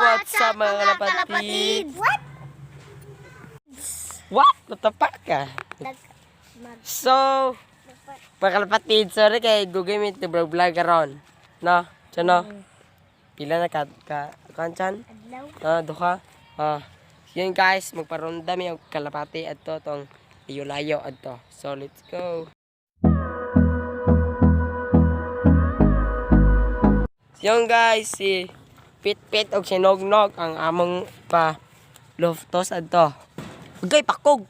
What's up mga kalapatid? What? Natapak ka? So, mga kalapatid, sorry kay gugamit ni vlog karon. No? Chano? Pila na kanchan? Duha. Yun guys, magparonda mi og kalapati adto tong layo adto. So, let's go. Yung guys, si Pit-Pit og sinognog ang among pa loftos adto. Ugay pakog.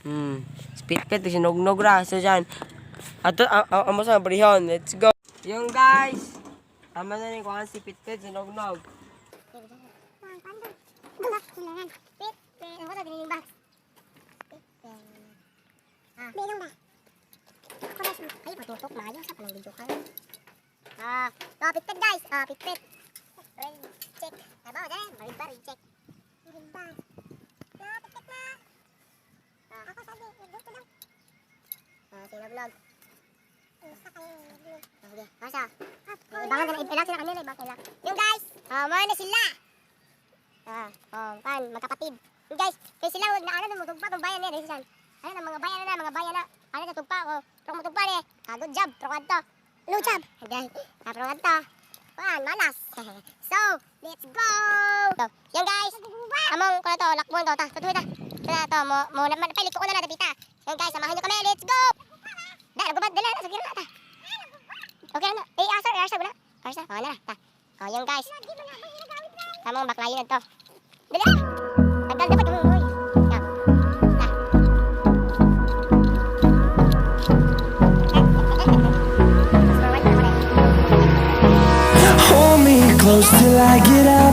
Si Pit-Pit og sinognog ra so diyan. Ato amo sa brihon. Let's go. Yung guys, ama na ni kuan si Pit-Pit sinognog. Ay, patutok mayo sa panang video ka. Pit-Pit guys. Pit-Pit. Check. Bawa dyan. Bari check. Pit-Pit na. Ako sabi, gusto lang. Sinag-vlog. Gusto kayo nag-vlog. Okay, masa. Ibangan na, ilak sila kanila, ibang ilak. Yung guys, mga na sila. Magkapatid. Yung guys, kaya sila, ano na, magtugpa itong bayan niya. Ano na, mga bayan na. Ano na, tugpa ko. Pero matugpa niya. Good job, trokad to. Hello, job. Trokad to. Manas. So, let's go. So, yung guys, among ko na to, lakmon to. Tutuloy ta. Ito na to, paliko ko na natin pita. Yung guys, samahan nyo kami, let's go. Dahil, nagubad, dala na, sige na ta. Okay na, i-asar mo na. Arsa, na ta. Yung guys, among baklayin na to. Dali, tagal dapat yung umuwi. Close till I get up.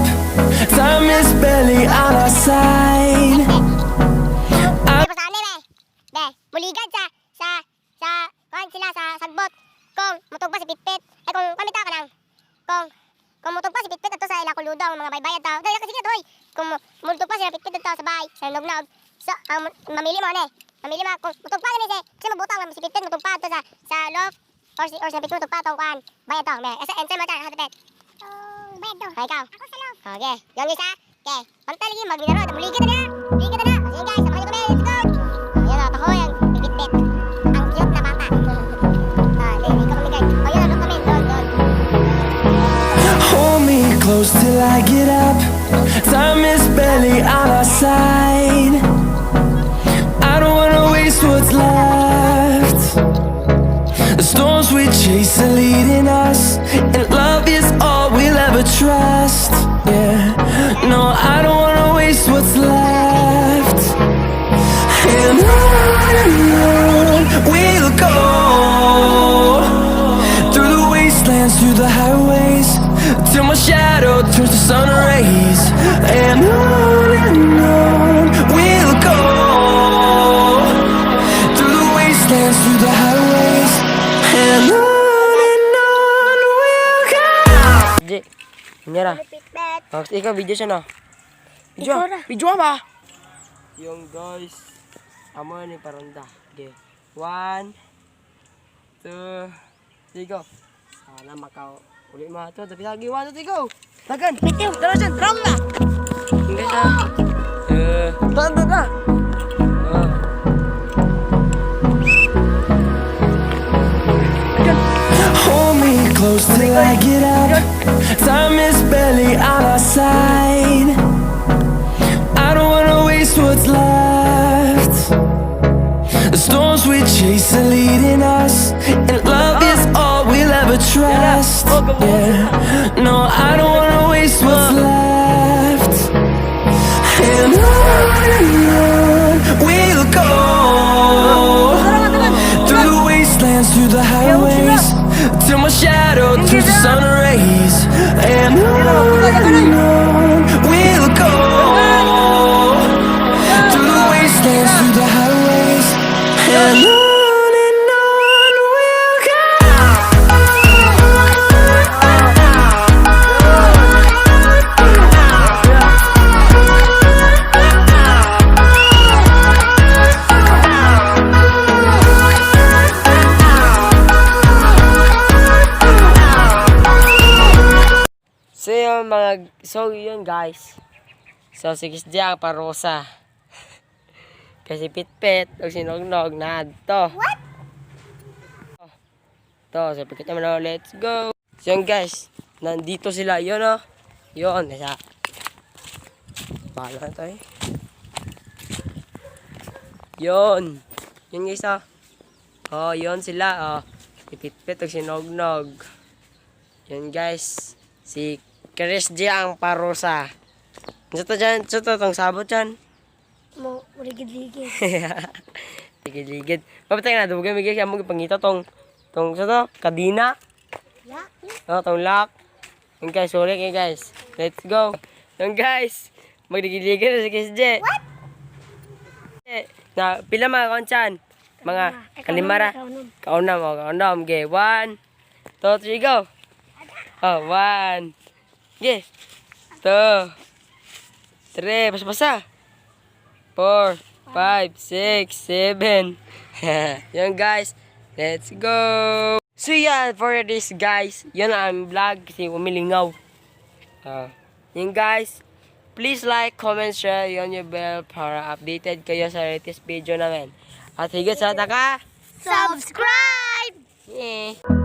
Time is barely on our side. Muligad sa sila sa sagbot. Kung mutugpa si Pit-Pit, kung pamita ka lang. Kung mutugpa si Pit-Pit ato sa ila kuludo ang mga baybayad tao. Dali kasi hoy. Kung mutugpa si Pit-Pit ato sa bay, sa nognog. So, mamili mo ni. Mamili mo kung mutugpa ni kasi mabutang lang si Pit-Pit mutugpa ato sa loft or sa Pit-Pit mutugpa atong kuan. Bayad to. Asa enter mo ta, Pit. Bayad to. Ikaw. Ako sa loft. Okay. Yung isa. Okay. Pantali maglaro, muligad na. Muligad na. Ayun guys, samahan niyo kami. Let's go. Ayun na, taho yung Pit-Pit. Ang cute na bata. Hindi ko kami guys. Ayun na, kami. Doon. Hold me close till I get up. Time is barely on our side. I don't wanna waste what's left. The storms we chase are leading us, and love is all we'll ever trust. Yeah, no, I don't wanna waste what's left. And on we'll go, through the wastelands, through the highways, till my shadow turns to sun rays. And on we'll go, through the wastelands, through the highways, and on we'll go. Ji, nyara. Ikaw video siya na. Video ba? Yung guys, amo ni paronda. Okay. 1, 2, 3, go. Sana makaw. Uli mo ito. Tapi lagi 1, 2, 3, go. Lagan. Tara dyan. Ram na. Hingga siya. Tara. Hold me close till I get up. Time is barely on our side. I don't wanna waste what's left. The storms we chase are leading us, and love is all we'll ever trust. Yeah, no, I don't wanna waste what's left. And on we'll go, through the wastelands, through the highways, till my shadow turns to sun rays. And on we'll go, through the wastelands, through the highways, and on we'll go. yung mga, so yun guys. So si Kiss J ang parusa. Kasi pitpit, o sinognog na to. What? To, so pagkat naman o, let's go. So yun guys, nandito sila, yun o. Yun, nasa. Bahala na to eh. Yun. Yun guys o. Oh, yun sila o. Pitpit o sinognog. Yun guys. Si Chris J ang parusa. Ano to dyan? Ano to? Itong sabot dyan? Mo, ligid-ligid. Ligid-ligid. Papatay na, dugay may kaya mo pangita tong sa to, kadina. Yeah. Oh, tong lock. Yung guys, sorry kayo guys. Let's go. Yung guys, magligid-ligid na si Kiss J. What? Na, pila mga konchan? Mga kalimara. Kaunam, o, kaunam. Okay, 1, 2, 3, go. Oh, 1. Okay. 2, 3, basa-basa. 4, 5, 6, 7. Yan guys, let's go. So yan, for this guys, yun ang vlog kasi umilingaw. Yan guys, please like, comment, share, yun yung bell para updated kayo sa latest video namin. At higit sa lahat, Subscribe! yeah.